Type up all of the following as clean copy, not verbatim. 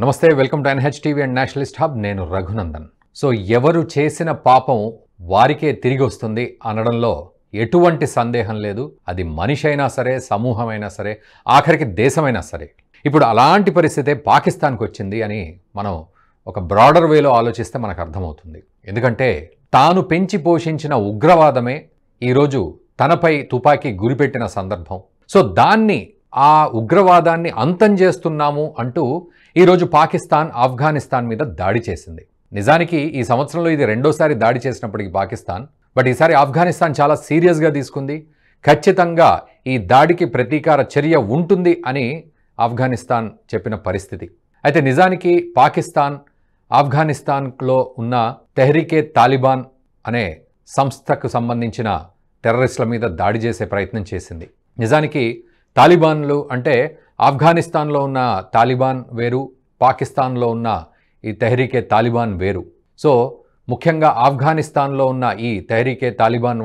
నమస్తే, welcome to NH TV and Nationalist hub. నేను Raghunandan. So ఎవరు చేసిన పాపం వారికే తిరిగి వస్తుంది అనడంలో ఎటువంటి సందేహం లేదు. అది మనిషి అయినా సరే, సమూహమైనా సరే, ఆఖరికి దేశమైనా సరే. ఇప్పుడు అలాంటి పరిస్థితే పాకిస్తాన్కి వచ్చింది అని మనం ఒక బ్రాడర్ వేలో ఆలోచిస్తే మనకు అర్థమవుతుంది. ఎందుకంటే తాను పెంచి పోషించిన ఉగ్రవాదమే ఈరోజు తనపై తుపాకీ గురిపెట్టిన సందర్భం. సో దాన్ని, ఆ ఉగ్రవాదాన్ని అంతం చేస్తున్నాము అంటూ ఈరోజు పాకిస్తాన్ ఆఫ్ఘనిస్తాన్ మీద దాడి చేసింది. నిజానికి ఈ సంవత్సరంలో ఇది రెండోసారి దాడి చేసినప్పటికీ పాకిస్తాన్, బట్ ఈసారి ఆఫ్ఘనిస్తాన్ చాలా సీరియస్గా తీసుకుంది. ఖచ్చితంగా ఈ దాడికి ప్రతీకార చర్య ఉంటుంది అని ఆఫ్ఘనిస్తాన్ చెప్పిన పరిస్థితి. అయితే నిజానికి పాకిస్తాన్ ఆఫ్ఘనిస్తాన్లో ఉన్న తెహ్రీకే తాలిబాన్ అనే సంస్థకు సంబంధించిన టెర్రరిస్టుల మీద దాడి చేసే ప్రయత్నం చేసింది. నిజానికి తాలిబాన్లు అంటే ఆఫ్ఘనిస్తాన్లో ఉన్న తాలిబాన్ వేరు, పాకిస్తాన్లో ఉన్న ఈ తెహ్రీకే తాలిబాన్ వేరు. సో ముఖ్యంగా ఆఫ్ఘనిస్తాన్లో ఉన్న ఈ తెహ్రీకే తాలిబాన్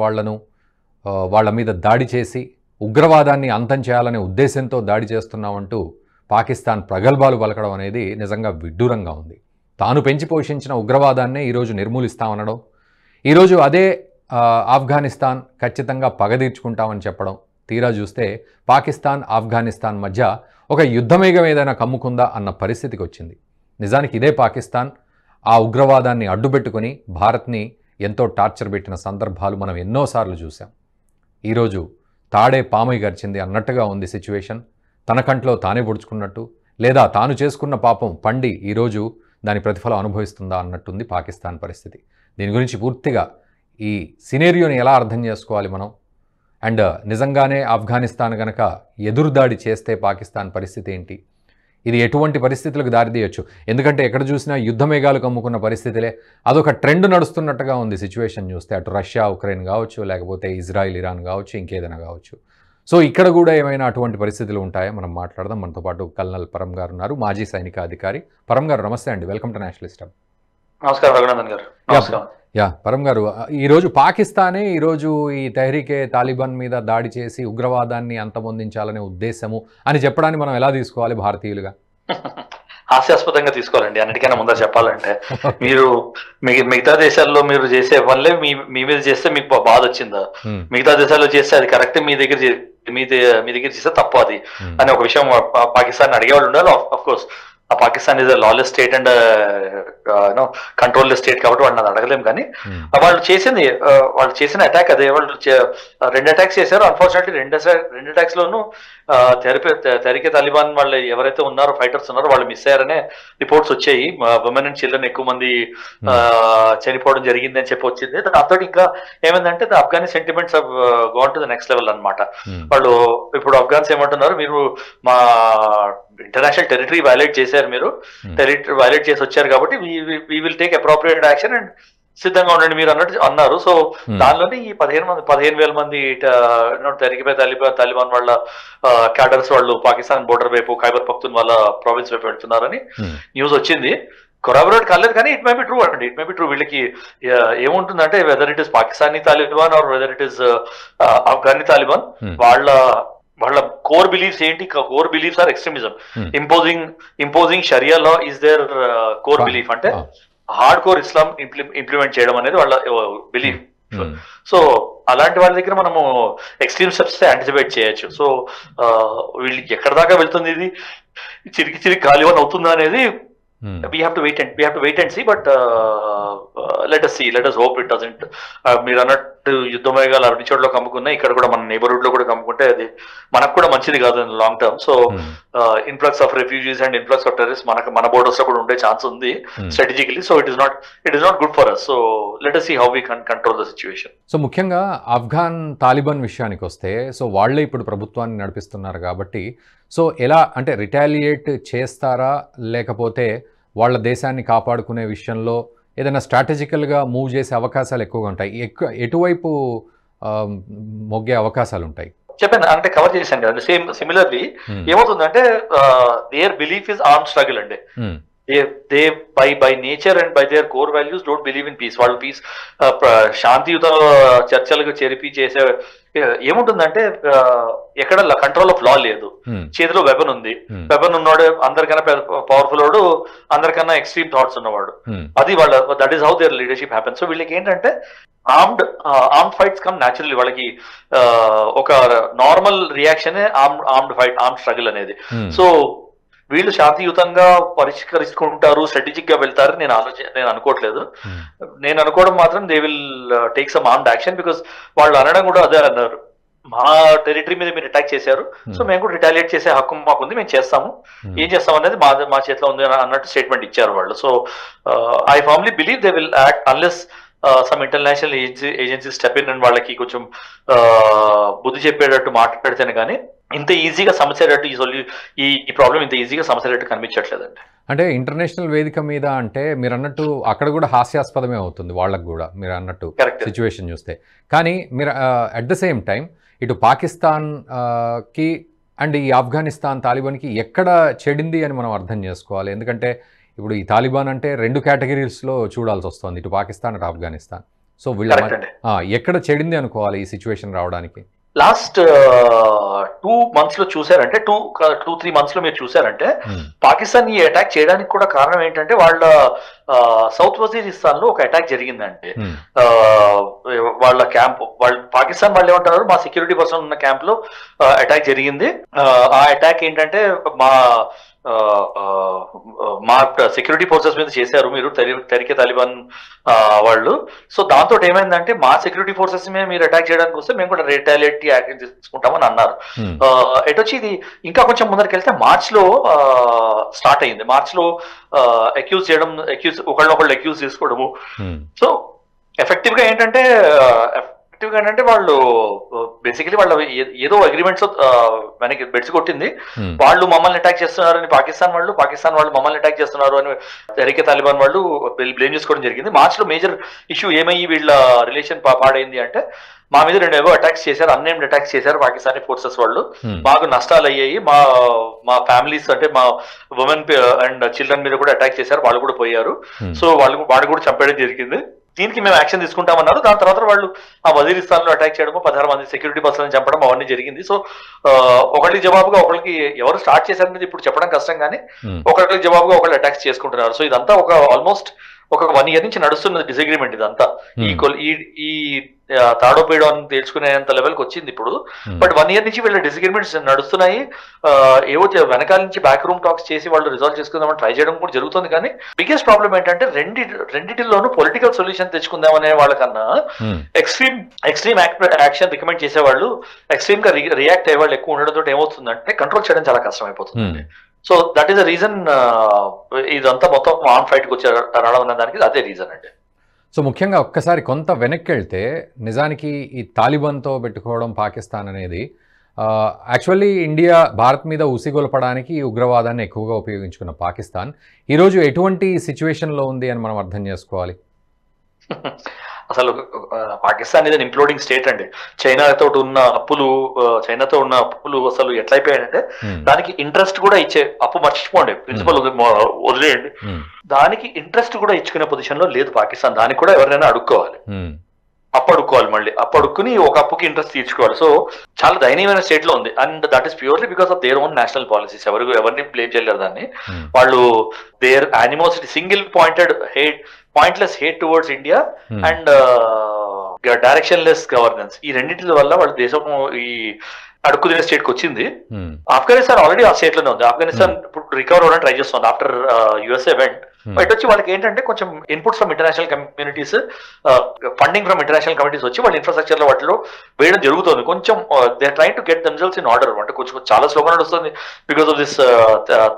వాళ్ళ మీద దాడి చేసి ఉగ్రవాదాన్ని అంతం చేయాలనే ఉద్దేశంతో దాడి చేస్తున్నామంటూ పాకిస్తాన్ ప్రగల్భాలు పలకడం అనేది నిజంగా విడ్డూరంగా ఉంది. తాను పెంచి పోషించిన ఉగ్రవాదాన్నే ఈరోజు నిర్మూలిస్తామనడం, ఈరోజు అదే ఆఫ్ఘనిస్తాన్ ఖచ్చితంగా పగ తీర్చుకుంటామని చెప్పడం, తీరా చూస్తే పాకిస్తాన్ ఆఫ్ఘనిస్తాన్ మధ్య ఒక యుద్ధమేఘం ఏదైనా కమ్ముకుందా అన్న పరిస్థితికి వచ్చింది. నిజానికి ఇదే పాకిస్తాన్ ఆ ఉగ్రవాదాన్ని అడ్డుపెట్టుకొని భారత్ని ఎంతో టార్చర్ పెట్టిన సందర్భాలు మనం ఎన్నోసార్లు చూసాం. ఈరోజు తాడే పామై గరిచింది అన్నట్టుగా ఉంది సిచ్యువేషన్. తన కంట్లో తానే పొడుచుకున్నట్టు, లేదా తాను చేసుకున్న పాపం పండి ఈరోజు దాని ప్రతిఫలం అనుభవిస్తుందా అన్నట్టుంది పాకిస్తాన్ పరిస్థితి. దీని గురించి పూర్తిగా ఈ సినేరియోని ఎలా అర్థం చేసుకోవాలి మనం, అండ్ నిజంగానే ఆఫ్ఘనిస్తాన్ కనుక ఎదురుదాడి చేస్తే పాకిస్తాన్ పరిస్థితి ఏంటి, ఇది ఎటువంటి పరిస్థితులకు దారితీయొచ్చు. ఎందుకంటే ఎక్కడ చూసినా యుద్ధమేఘాలు కమ్ముకున్న పరిస్థితులే, అదొక ట్రెండ్ నడుస్తున్నట్టుగా ఉంది సిచ్యువేషన్ చూస్తే. అటు రష్యా ఉక్రెయిన్ కావచ్చు, లేకపోతే ఇజ్రాయిల్ ఇరాన్ కావచ్చు, ఇంకేదైనా కావచ్చు. సో ఇక్కడ కూడా ఏమైనా అటువంటి పరిస్థితులు ఉంటాయా మనం మాట్లాడదాం. మనతో పాటు కల్నల్ పరం గారు ఉన్నారు, మాజీ సైనిక అధికారి. పరం గారు నమస్తే అండి, వెల్కమ్ టు నేషనలిస్ట్ హబ్. నమస్కారం రఘునందన్ గారు. నమస్కారం. పరం గారు, ఈరోజు పాకిస్తానే ఈరోజు ఈ తెహ్రీకే తాలిబాన్ మీద దాడి చేసి ఉగ్రవాదాన్ని అంతమొందించాలనే ఉద్దేశము అని చెప్పడాన్ని మనం ఎలా తీసుకోవాలి భారతీయులుగా? హాస్యాస్పదంగా తీసుకోవాలండి అన్నిటికైనా ముందర చెప్పాలంటే. మీరు మిగతా దేశాల్లో మీరు చేసే పనులే మీ మీద చేస్తే మీకు బాధ వచ్చిందా, మిగతా దేశాల్లో చేస్తే అది కరెక్ట్, మీ దగ్గర చేస్తే తప్పు అది అనే ఒక విషయం పాకిస్తాన్ అడిగేవాళ్ళు ఉండాలి. Of course Pakistan is lawless state and control state కాబట్టి వాళ్ళని అడగలేము. కానీ వాళ్ళు చేసిన అటాక్ అదే. వాళ్ళు 2 అటాక్స్ చేశారు. అన్ఫార్చునేట్లీ రెండు అటాక్స్ లోనూ తెహ్రీకే తాలిబాన్ వాళ్ళు ఎవరైతే ఉన్నారో, ఫైటర్స్ ఉన్నారో, వాళ్ళు మిస్ అయ్యారనే రిపోర్ట్స్ వచ్చాయి. విమెన్ అండ్ చిల్డ్రన్ ఎక్కువ మంది చనిపోవడం జరిగింది అని చెప్పి వచ్చింది. దాంతో ఇంకా ఏమైందంటే Afghani sentiments gone to the next level అనమాట. వాళ్ళు ఇప్పుడు ఆఫ్ఘన్స్ ఏమంటున్నారు, మీరు మా ఇంటర్నేషనల్ టెరిటరీ వైలేట్ చేశారు, మీరు టెరిటరీ వైలేట్ చేసి వచ్చారు కాబట్టి we will take appropriate action and సిద్ధంగా ఉండండి మీరు అన్నట్టు అన్నారు. సో దానిలోనే ఈ 15,000 మంది తెహ్రీకే తాలిబాన్ వాళ్ళ క్యాడర్స్ వాళ్ళు పాకిస్తాన్ బోర్డర్ వైపు, ఖైబర్ పఖ్తూన్ వాళ్ళ ప్రావిన్స్ వైపు వెళ్తున్నారని న్యూస్ వచ్చింది. కొరాబరేట్ కాలేదు కానీ ఇట్ మే బి ట్రూ అండి. It may be true. వీళ్ళకి ఏముంటుందంటే, whether it is Pakistani Taliban or whether it is Afghani Taliban, వాళ్ళ కోర్ బిలీఫ్స్ ఏంటి? Core beliefs are extremism. Imposing sharia law is their core belief. అంటే హార్డ్ కోర్ ఇస్లాం ఇంప్లిమెంట్ చేయడం అనేది వాళ్ళ belief. So అలాంటి వాళ్ళ దగ్గర మనము ఎక్స్ట్రీమ్ స్టెప్స్ యాంటిసిపేట్ చేయొచ్చు. సో వీళ్ళకి ఎక్కడ దాకా వెళ్తుంది, ఇది చిరికి తాలిబాన్ అవుతుందా అనేది we have to wait and see, but let us hope it doesn't. మీరు అన్నట్టు యుద్ధమేఘాలు అన్ని చోట్ల కమ్ముకున్నాయి, ఇక్కడ కూడా మన నైబర్హుడ్ లో కూడా కమ్ముకుంటే అది మనకు కూడా మంచిది కాదు in long term. So influx of refugees and influx of terrorist మన బోర్డర్స్ లో కూడా ఉండే ఛాన్స్ ఉంది strategically. So it is not good for us. So let us see how we can control the situation. So ముఖ్యంగా Afghan Taliban విషయానికి వస్తే, so వాళ్ళే ఇప్పుడు ప్రభుత్వాన్ని నడిపిస్తున్నారు కాబట్టి, సో ఎలా అంటే రిటాలియేట్ చేస్తారా, లేకపోతే వాళ్ళ దేశాన్ని కాపాడుకునే విషయంలో ఏదైనా స్ట్రాటజికల్గా మూవ్ చేసే అవకాశాలు ఎక్కువగా ఉంటాయి? ఎటువైపు మొగ్గే అవకాశాలు ఉంటాయి? చెప్పాను అంటే కవర్ చేశాను కదా. సిమిలర్లీ ఏమవుతుందంటే their belief is arm struggle అండి. They by nature and by their core values don't believe in peace. వాళ్ళు పీస్ శాంతియుత చర్చలకు చేరిపి చేసే ఏముంటుందంటే ఎక్కడ కంట్రోల్ ఆఫ్ లా లేదు, చేతిలో వెపన్ ఉంది, వెపన్ ఉన్నవాడు అందరికన్నా పవర్ఫుల్ వాడు, అందరికన్నా ఎక్స్ట్రీమ్ థాట్స్ ఉన్నవాడు, అది వాళ్ళ that is how their leadership happen. So వీళ్ళకి ఏంటంటే ఆర్మ్డ్ ఫైట్స్ కమ్ న్యాచురల్లీ. వాళ్ళకి ఒక normal reaction armed fight, armed struggle అనేది. సో వీళ్ళు శాంతియుతంగా పరిష్కరించుకుంటారు, స్ట్రాటజిక్ గా వెళ్తారు నేను అనుకోవట్లేదు. నేను అనుకోవడం మాత్రం they will take some armed action, because వాళ్ళు అనడం కూడా అదే అన్నారు, మా టెరిటరీ మీద మీరు అటాక్ చేశారు, సో మేము కూడా రిటాలియేట్ చేసే హక్కు మాకుంది, మేము చేస్తాము, ఏం చేస్తాం అనేది మా చేతిలో ఉంది అన్నట్టు స్టేట్మెంట్ ఇచ్చారు వాళ్ళు. So I firmly believe they will act unless some international agency step in and వాళ్ళకి కొంచెం బుద్ధి చెప్పేటట్టు మాట్లాడితేనే కానీ ఇంత ఈజీగా సమస్యటట్టు ఈ ప్రాబ్లం ఇంత ఈజీగా సమస్యటట్టు కనిపించట్లేదండి. అంటే ఇంటర్నేషనల్ వేదిక మీద అంటే మీరు అన్నట్టు అక్కడ కూడా హాస్యాస్పదమే అవుతుంది వాళ్ళకు కూడా, మీరు అన్నట్టు సిచ్యువేషన్ చూస్తే. కానీ మీరు అట్ ద సేమ్ టైం ఇటు పాకిస్తాన్ కి అండ్ ఈ ఆఫ్ఘనిస్తాన్ తాలిబాన్కి ఎక్కడ చెడింది అని మనం అర్థం చేసుకోవాలి. ఎందుకంటే ఇప్పుడు ఈ తాలిబాన్ అంటే 2 కేటగిరీస్లో చూడాల్సి వస్తుంది, ఇటు పాకిస్తాన్ అటు ఆఫ్ఘనిస్తాన్. సో వీళ్ళ ఎక్కడ చెడింది అనుకోవాలి ఈ సిచ్యువేషన్ రావడానికి? లాస్ట్ 2 months లో చూసారంటే 2-3 months లో మీరు చూసారంటే పాకిస్తాన్ ఈ అటాక్ చేయడానికి కూడా కారణం ఏంటంటే వాళ్ళ సౌత్ వజీరిస్తాన్ లో ఒక అటాక్ జరిగిందండి. వాళ్ళ క్యాంప్ పాకిస్తాన్ వాళ్ళు ఏమంటారు, మా సెక్యూరిటీ పర్సన్ ఉన్న క్యాంప్ లో అటాక్ జరిగింది. ఆ అటాక్ ఏంటంటే మా సెక్యూరిటీ ఫోర్సెస్ మీద చేశారు మీరు తరికే తాలిబాన్ వాళ్ళు. సో దాంతో ఏమైందంటే మా సెక్యూరిటీ ఫోర్సెస్ మీద మీరు అటాక్ చేయడానికి వస్తే మేము కూడా రిటాలియేట్ యాక్షన్ తీసుకుంటామని అన్నారు. ఎటొచ్చి ఇది ఇంకా కొంచెం ముందరికి వెళ్తే మార్చ్ లో స్టార్ట్ అయింది. మార్చ్ లో అక్యూజ్ చేయడం, ఒకళ్ళొకళ్ళు అక్యూజ్ చేసుకోవడము. సో ఎఫెక్టివ్ గా ఏంటంటే వాళ్ళు బేసికలీ వాళ్ళ ఏదో అగ్రిమెంట్స్ మనకి బెడ్స్ కొట్టింది, వాళ్ళు మమ్మల్ని అటాక్ చేస్తున్నారని పాకిస్తాన్ వాళ్ళు మమ్మల్ని అటాక్ చేస్తున్నారు అని తహరీకే తాలిబాన్ వాళ్ళు బ్లేమ్ చేసుకోవడం జరిగింది. మార్చ్ లో మేజర్ ఇష్యూ ఏమయ్యి వీళ్ళ రిలేషన్ పాడైంది అంటే మా మీద 2 అటాక్స్ చేశారు, అన్నేమ్డ్ అటాక్స్ చేశారు పాకిస్తానీ ఫోర్సెస్ వాళ్ళు, మాకు నష్టాలు అయ్యాయి, మా ఫ్యామిలీస్ అంటే మా ఉమెన్ అండ్ చిల్డ్రన్ మీద కూడా అటాక్ చేశారు, వాళ్ళు కూడా పోయారు, సో వాళ్ళు కూడా చంపేయడం జరిగింది, దీనికి మేము యాక్షన్ తీసుకుంటామన్నారు. దాని తర్వాత వాళ్ళు ఆ వజీరిస్తాన్ లో అటాక్ చేయడము, 16 మంది సెక్యూరిటీ పర్సన్ చంపడం అవన్నీ జరిగింది. సో ఒకళ్ళకి జవాబుగా ఒకరికి ఎవరు స్టార్ట్ చేశారనేది ఇప్పుడు చెప్పడం కష్టం, కానీ ఒకరికి జవాబుగా ఒకళ్ళు అటాక్స్ చేసుకుంటున్నారు. సో ఇదంతా ఒక 1 year నుంచి నడుస్తున్న డిసగ్రిమెంట్ ఇదంతా. ఈ తాడోపేడో అని తేల్చుకునేంత లెవెల్కి వచ్చింది ఇప్పుడు. బట్ 1 year నుంచి వీళ్ళ డిసగ్రిమెంట్స్ నడుస్తున్నాయి. ఏవో వెనకాల నుంచి బ్యాక్ రూమ్ టాక్స్ చేసి వాళ్ళు రిజాల్వ్ చేసుకుందామని ట్రై చేయడం కూడా జరుగుతుంది. కానీ బిగ్గెస్ట్ ప్రాబ్లం ఏంటంటే రెండింటిలోనూ పొలిటికల్ సొల్యూషన్ తెచ్చుకుందామనే వాళ్ళకన్నా ఎక్స్ట్రీమ్ యాక్షన్ రికమెండ్ చేసేవాళ్ళు, ఎక్స్ట్రీమ్ గా రియాక్ట్ అయ్యే వాళ్ళు ఎక్కువ ఉండడంతో ఏమవుతుందంటే కంట్రోల్ చేయడం చాలా కష్టం అయిపోతుంది. So that is the reason ఇదంతా మొత్తం ఆన్ ఫైట్ కి వచ్చి రావడం అన్న దానికి అదే రీజన్ అండి. సో ముఖ్యంగా ఒక్కసారి కొంత వెనక్కి వెళ్తే నిజానికి ఈ తాలిబాన్తో పెట్టుకోవడం పాకిస్తాన్ అనేది యాక్చువల్లీ భారత్ మీద ఉసిగొల్పడానికి ఉగ్రవాదాన్ని ఎక్కువగా ఉపయోగించుకున్న పాకిస్తాన్ ఈరోజు ఎటువంటి సిచ్యువేషన్లో ఉంది అని మనం అర్థం చేసుకోవాలి? అసలు పాకిస్తాన్ ఇది ఇంప్లోడింగ్ స్టేట్ అండి. చైనాతో ఉన్న అప్పులు అసలు ఎట్లయిపోయాయంటే దానికి ఇంట్రెస్ట్ కూడా ఇచ్చే, అప్పు మర్చిపోండి, ప్రిన్సిపల్ వదిలేయండి, దానికి ఇంట్రెస్ట్ కూడా ఇచ్చుకునే పొజిషన్ లో లేదు పాకిస్తాన్. దానికి కూడా ఎవరైనా అడుక్కోవాలి, మళ్ళీ అడుక్కుని ఒక అప్పుకి ఇంట్రెస్ట్ తీర్చుకోవాలి. సో చాలా దయనీయమైన స్టేట్ లో ఉంది. And that is purely because of their own national policies. ఎవరిని బ్లేమ్ చేయలేరు దాన్ని. వాళ్ళు their animosity, single pointless hate towards India and directionless governance, ఈ రెండింటి వల్ల వాళ్ళ దేశం ఈ అడుక్కు తినే స్టేట్ కి వచ్చింది. ఆఫ్ఘనిస్తాన్ ఆల్రెడీ ఆ స్టేట్ లోనే ఉంది. ఆఫ్ఘనిస్తాన్ ఇప్పుడు రికవర్ అవ్వడానికి ట్రై చేస్తుంది ఆఫ్టర్ యుఎస్ఏ వెంట్. బయట వచ్చి వాళ్ళకి ఏంటంటే కొంచెం inputs from international communities, funding from international communities వచ్చి వాళ్ళ ఇన్ఫ్రాస్ట్రక్చర్ లో వాటిలో వేయడం జరుగుతుంది. కొంచెం they are trying to get themselves in order. అంటే కొంచెం చాలా స్లోగా నడుస్తుంది because of this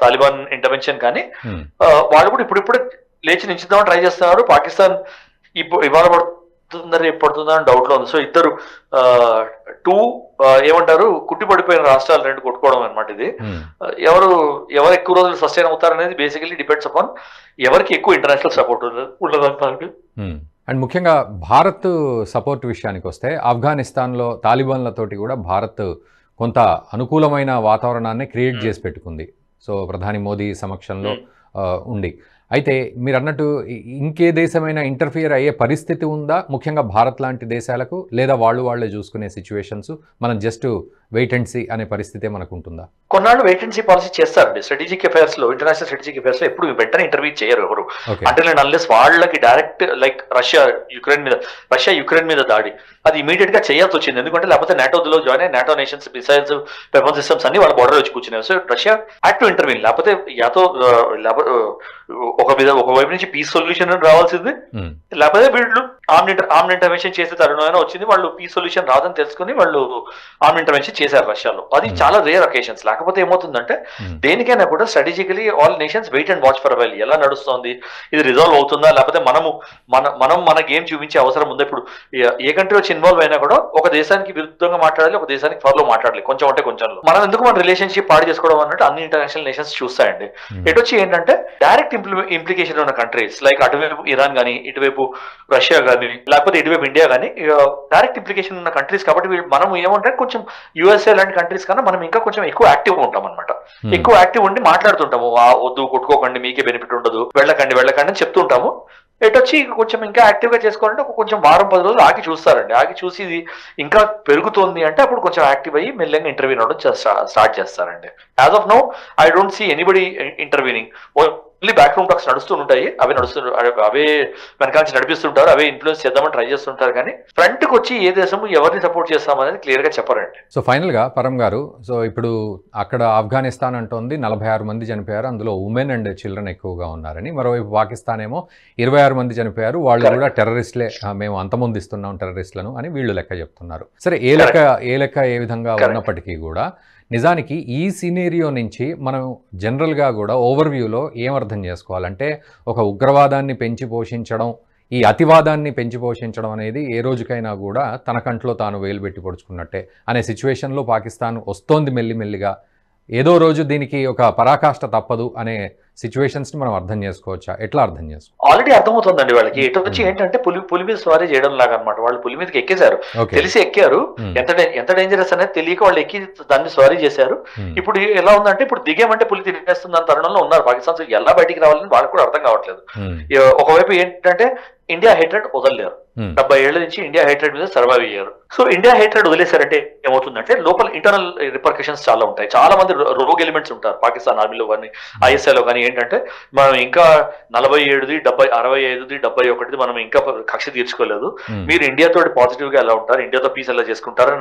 Taliban intervention. కానీ వాళ్ళు కూడా ఇప్పుడిప్పుడే లేచి నించుదామని ట్రై చేస్తున్నారు. పాకిస్తాన్ ఇవాళ పడుతుందని పడుతుందా అని డౌట్ లో ఉంది. సో ఇద్దరు ఏమంటారు, కుట్టి పడిపోయిన రాష్ట్రాలు 2 కొట్టుకోవడం అనమాట ఇది. ఎవరు ఎక్కువ రోజులు సస్టైన్ అవుతారనేది బేసికలీ డిపెండ్స్ అపాన్ ఎవరికి ఎక్కువ ఇంటర్నేషనల్ సపోర్ట్ ఉండదు. అండ్ ముఖ్యంగా భారత్ సపోర్ట్ విషయానికి వస్తే ఆఫ్ఘనిస్తాన్లో తాలిబాన్లతోటి కూడా భారత్ కొంత అనుకూలమైన వాతావరణాన్ని క్రియేట్ చేసి పెట్టుకుంది. సో ప్రధాని మోదీ సమక్షంలో ఉండి. అయితే మీరు అన్నట్టు ఇంకే దేశమైనా ఇంటర్ఫియర్ అయ్యే పరిస్థితి ఉందా ముఖ్యంగా భారత్ లాంటి దేశాలకు, లేదా వాళ్ళే చూసుకునే సిచ్యువేషన్స్, మనం జస్ట్ వెయిట్ అండ్ సీ అనే పరిస్థితే మనకు ఉంటుందా? కొన్నాళ్ళు వెయిట్ అండ్ సీ పాలసీ చేస్తారండి. స్ట్రాటజిక్ అఫైర్స్ లో, ఇంటర్నేషనల్ స్ట్రాటజిక్ అఫైర్స్ లో ఎప్పుడు వెంటనే ఇంటర్వ్యూ చేయరు ఎవరు. అంటే నేను అన్లెస్ వాళ్ళకి డైరెక్ట్ లైక్ రష్యా యుక్రెయిన్ మీద దాడి అది ఇమీడియట్ గా చేయాల్సి వచ్చింది. ఎందుకంటే లేకపోతే నాటోలో జాయిన్ అయ్యి NATO nations missiles weapon systems అన్ని వాళ్ళ బోర్డర్ వచ్చి కూర్చున్నారు. So Russia had to intervene. లేకపోతే ఒకవైపు నుంచి పీస్ సొల్యూషన్ రావాల్సింది, లేకపోతే వీళ్ళు ఆర్మ్ ఇంటర్వెన్షన్ చేసే తరుణమైనా వచ్చింది. వాళ్ళు పీస్ సొల్యూషన్ రాదని తెలుసుకుని వాళ్ళు ఆర్మ్ ఇంటర్వెన్షన్ చేశారు రష్యాలో. అది చాలా రేర్ అకేషన్స్. లేకపోతే ఏమవుతుందంటే దేనికైనా కూడా strategically all nations wait and watch for while. ఎలా నడుస్తుంది, ఇది రిజాల్వ్ అవుతుందా, లేకపోతే మనం మన గేమ్ చూపించే అవసరం ఉందా. ఇప్పుడు ఏ కంట్రీ వచ్చి ఇన్వాల్వ్ అయినా కూడా ఒక దేశానికి విరుద్ధంగా మాట్లాడాలి, ఒక దేశానికి ఫాలో మాట్లాడాలి, కొంచెం అంటే కొంచెంలో. మనం ఎందుకు మన రిలేషన్షిప్ పాడు చేసుకోవడం అన్నట్టు అన్ని ఇంటర్నేషనల్ నేషన్స్ చూస్తాయండి. ఎటొచ్చి ఏంటంటే డైరెక్ట్ ఇంప్లికేషన్ ఉన్న కంట్రీస్ లైక్ అటువైపు ఇరాన్ కానీ, ఇటువైపు రష్యా కానీ, లేకపోతే ఇటువైపు ఇండియా కానీ డైరెక్ట్ ఇంప్లికేషన్ ఉన్న కంట్రీస్. కాబట్టి మనం ఏమంటే కొంచెం యుఎస్ఏ లాంటి కంట్రీస్ కన్నా మనం ఇంకా కొంచెం ఎక్కువ యాక్టివ్ ఉంటాం అనమాట. ఎక్కువ యాక్టివ్ ఉండి మాట్లాడుతుంటాము. వద్దు, కొట్టుకోకండి, మీకే బెనిఫిట్ ఉండదు, వెళ్ళకండి అని చెప్తుంటాము. ఎటొచ్చి కొంచెం ఇంకా యాక్టివ్ గా చేసుకోవాలంటే కొంచెం వారం 10 రోజులు ఆగి చూస్తారండి. ఆగి చూసి ఇది ఇంకా పెరుగుతోంది అంటే అప్పుడు కొంచెం యాక్టివ్ అయ్యి మెల్లగా ఇంటర్వ్యూ అవ్వడం స్టార్ట్ చేస్తారండి. As of now I don't see anybody interviewing. Only back room talks నడుస్తుంటాయి, అవే వెనక నుంచి నడిపిస్తుంటారు, అవే ఇన్ఫ్లుయెన్స్ చేద్దామని ట్రై చేస్తుంటారు. కానీ ఫ్రంట్ కి వచ్చి ఏ దేశం ఎవరిని సపోర్ట్ చేస్తామనేది క్లియర్ గా చెప్పారండి. సో ఫైనల్ గా పరం గారు, సో ఇప్పుడు అక్కడ ఆఫ్ఘనిస్తాన్ అంటోంది 46 మంది చనిపోయారు, అందులో ఉమెన్ అండ్ చిల్డ్రన్ ఎక్కువగా ఉన్నారని. మరోవైపు పాకిస్తాన్ ఏమో 26 మంది చనిపోయారు, వాళ్ళు కూడా టెర్రరిస్ట్లే, మేము అంతమొందిస్తున్నాం టెర్రరిస్టులను అని వీళ్ళు లెక్క చెప్తున్నారు. సరే, ఏ లెక్క ఏ విధంగా ఉన్నప్పటికీ కూడా నిజానికి ఈ సినేరియో నుంచి మనం జనరల్గా కూడా ఓవర్వ్యూలో ఏమర్థం చేసుకోవాలంటే, ఒక ఉగ్రవాదాన్ని పెంచి పోషించడం, ఈ అతివాదాన్ని పెంచి పోషించడం అనేది ఏ రోజుకైనా కూడా తన కంట్లో తాను వేలు పెట్టి పొడుచుకున్నట్టే అనే సిచ్యువేషన్లో పాకిస్తాన్ వస్తోంది మెల్లిమెల్లిగా. ఏదో రోజు దీనికి ఒక పరాకాష్ట తప్పదు అనే సిచ్యువేషన్స్ ని మనం అర్థం చేసుకోవచ్చా? ఎట్లా అర్థం చేసుకోవచ్చు? ఆల్రెడీ అర్థమవుతుందండి వాళ్ళకి. ఎటు వచ్చి ఏంటంటే పులి మీద స్వారీ చేయడం లాగా అనమాట. వాళ్ళు పులి మీదకి ఎక్కేశారు, తెలిసి ఎక్కారు. ఎంత డేంజరస్ అనేది తెలియక వాళ్ళు ఎక్కి దాన్ని స్వారీ చేశారు. ఇప్పుడు ఎలా ఉందంటే, ఇప్పుడు దిగేమంటే పులి తిరిగేస్తుంది అన్న తరుణంలో ఉన్నారు పాకిస్తాన్. ఎలా బయటికి రావాలని వాళ్ళకి కూడా అర్థం కావట్లేదు. ఒకవైపు ఏంటంటే ఇండియా హేట్రెడ్ వదలలేరు. 70 ఏళ్ల నుంచి ఇండియా హేట్రెడ్ మీద సర్వైవ్ అయ్యారు. సో ఇండియా హేట్రెడ్ వదిలేశారంటే ఏమవుతుందంటే లోపల ఇంటర్నల్ రిపర్కషన్స్ చాలా ఉంటాయి. చాలా మంది రోగ్ ఎలిమెంట్స్ ఉంటారు పాకిస్తాన్ ఆర్మీలో కానీ, ఐఎస్ఐలో కానీ. ఏంటంటే మనం ఇంకా 47ది, 65ది, 71ది మనం ఇంకా కక్ష తీర్చుకోలేదు, మీరు ఇండియాతో పాజిటివ్ గా ఎలా ఉంటారు, ఇండియాతో పీస్ ఎలా చేసుకుంటారు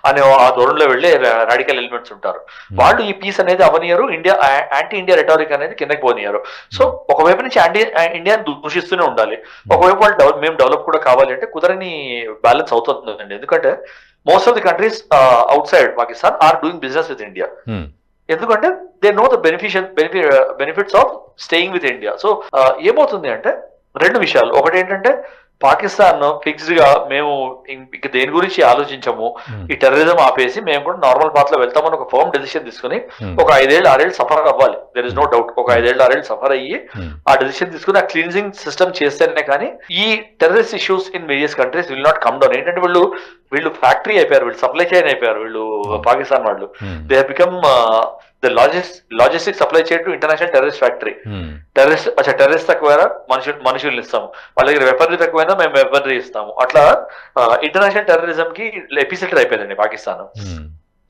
అనే ఆ ధోరణిలో వెళ్ళే రాడికల్ ఎలిమెంట్స్ ఉంటారు. వాళ్ళు ఈ పీస్ అనేది అవనియరు, యాంటీ ఇండియా రెటారిక్ అనేది కిందకి పోనియారు. సో ఒకవైపు నుంచి ఇండియాని దూషిస్తూనే ఉండాలి, ఒకవైపు వాళ్ళు మేము డెవలప్ కూడా కావాలి అంటే కుదరని బ్యాలెన్స్ అవుతుందండి. ఎందుకంటే most of the countries outside Pakistan are doing business with India. ఎందుకంటే they know the benefits of staying with India. So ఏమవుతుంది అంటే 2 విషయాలు. ఒకటి ఏంటంటే పాకిస్తాన్ ఫిక్స్డ్ గా మేము ఇక దేని గురించి ఆలోచించము, ఈ టెర్రరిజం ఆపేసి మేము కూడా నార్మల్ పాత్ లో వెళ్తామని ఒక ఫర్మ్ డెసిషన్ తీసుకుని ఒక 5-6 ఏళ్ళు సఫర్ అవ్వాలి. There is no doubt. ఒక 5-6 ఏళ్ళు సఫర్ అయ్యి ఆ డెసిషన్ తీసుకుని ఆ క్లీన్జింగ్ సిస్టమ్ చేస్తేనే కానీ ఈ terrorist issues in various countries will not come down. ఏంటంటే వీళ్ళు ఫ్యాక్టరీ అయిపోయారు, వీళ్ళు సప్లై చైన్ అయిపోయారు, వీళ్ళు పాకిస్తాన్ వాళ్ళు. They have become the logistic supply chain to international terrorist factory. Terrorist తక్కువైనా మనుషుల్ని ఇస్తాము, వాళ్ళ దగ్గర వెపనరీ తక్కువైనా మేము వెపనరీ ఇస్తాము. అట్లా ఇంటర్నేషనల్ టెర్రరిజం కి ఎపిసెంటర్ అయిపోయిందండి పాకిస్తాన్.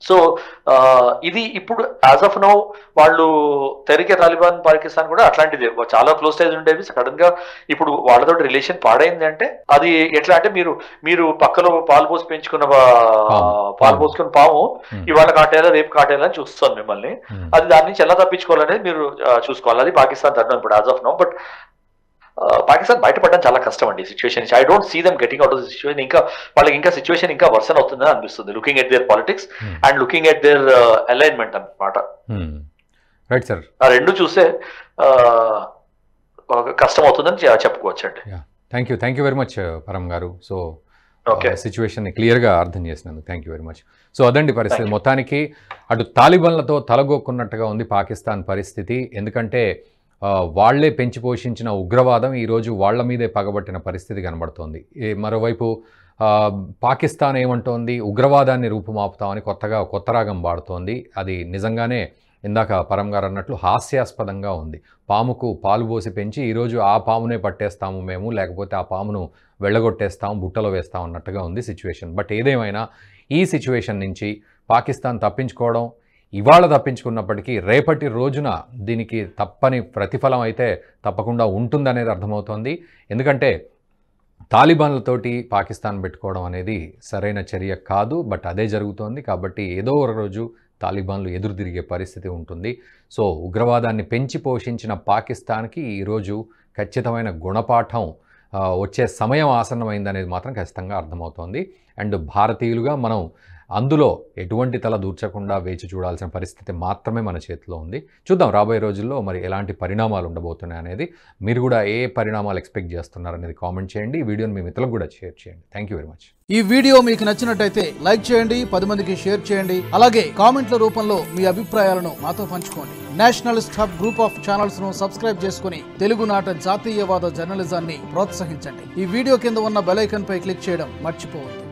సో ఇది ఇప్పుడు యాజ్ ఆఫ్ నౌ వాళ్ళు తెరికే తాలిబాన్ పాకిస్తాన్ కూడా అట్లాంటిది చాలా క్లోజ్ టైజ్ ఉండేవి. సడన్ గా ఇప్పుడు వాళ్ళతో రిలేషన్ పాడైంది అంటే అది ఎట్లా అంటే మీరు పక్కలో పాలు పోసుకున్న పాము ఇవాళ కాటేలా రేపు కాటేలా అని చూస్తాను మిమ్మల్ని. అది దాని నుంచి ఎలా తప్పించుకోవాలనేది మీరు చూసుకోవాలి. అది పాకిస్తాన్ తరఫున ఇప్పుడు as of now. But Pakistan బయటపడడం చాలా కష్టం అండి సిచ్యువేషన్ నుంచి. I don't see them getting out of the situation. ఇంకా వాళ్ళకి ఇంకా సిచ్యువేషన్ ఇంకా వర్సన్ అవుతుందని అనిపిస్తుంది, looking at their politics and looking at their alignment అన్నమాట. రైట్ సార్, ఆ రెండు చూస్తే కష్టం అవుతుందని చెప్పుకోవచ్చు అండి. థ్యాంక్ యూ వెరీ మచ్ పరం గారు. సో సిచ్యువేషన్ని క్లియర్గా అర్థం చేసినందుకు thank you very much. So అదండి పరిస్థితి. మొత్తానికి అటు తాలిబాన్లతో తలగొక్కున్నట్టుగా ఉంది పాకిస్తాన్ పరిస్థితి. ఎందుకంటే వాళ్లే పెంచి పోషించిన ఉగ్రవాదం ఈరోజు వాళ్ల మీదే పగబట్టిన పరిస్థితి కనబడుతోంది. మరోవైపు పాకిస్తాన్ ఏమంటోంది, ఉగ్రవాదాన్ని రూపుమాపుతామని కొత్త రాగం వాడుతోంది. అది నిజంగానే ఇందాక పరం గారు అన్నట్లు హాస్యాస్పదంగా ఉంది. పాముకు పాలు పోసి పెంచి ఈరోజు ఆ పామునే పట్టేస్తాము మేము, లేకపోతే ఆ పామును వెళ్ళగొట్టేస్తాము, బుట్టలో వేస్తాం అన్నట్టుగా ఉంది సిచ్యువేషన్. బట్ ఏదేమైనా ఈ సిచ్యువేషన్ నుంచి పాకిస్తాన్ తప్పించుకోవడం ఇవాళ తప్పించుకున్నప్పటికీ రేపటి రోజున దీనికి తప్పని ప్రతిఫలం అయితే తప్పకుండా ఉంటుందనేది అర్థమవుతోంది. ఎందుకంటే తాలిబాన్లతోటి పాకిస్తాన్ పెట్టుకోవడం అనేది సరైన చర్య కాదు. బట్ అదే జరుగుతోంది. కాబట్టి ఏదో ఒక రోజు తాలిబాన్లు ఎదురు తిరిగే పరిస్థితి ఉంటుంది. సో ఉగ్రవాదాన్ని పెంచి పోషించిన పాకిస్తాన్కి ఈరోజు ఖచ్చితమైన గుణపాఠం వచ్చే సమయం ఆసన్నమైందనేది మాత్రం ఖచ్చితంగా అర్థమవుతోంది. అండ్ భారతీయులుగా మనం అందులో ఎటువంటి తల దూర్చకుండా వేచి చూడాల్సిన పరిస్థితి మాత్రమే మన చేతిలో ఉంది. చూద్దాం రాబోయే రోజుల్లో మరి ఎలాంటి పరిణామాలు ఉండబోతున్నాయి అనేది. మీరు కూడా ఏ పరిణామాలు ఎక్స్పెక్ట్ చేస్తున్నారనేది కామెంట్ చేయండి. ఈ వీడియోని మీ మిత్రులకు కూడా షేర్ చేయండి. Thank you very much. ఈ వీడియో మీకు నచ్చినట్టయితే లైక్ చేయండి, 10 మందికి షేర్ చేయండి. అలాగే కామెంట్ల రూపంలో మీ అభిప్రాయాలను మాతో పంచుకోండి. Nationalist hub group of channels ను సబ్స్క్రైబ్ చేసుకుని తెలుగునాట జాతీయవాద జర్నలిజాన్ని ప్రోత్సహించండి. ఈ వీడియో కింద ఉన్న బెల్ ఐకాన్ పై క్లిక్ చేయడం మర్చిపోవద్దు.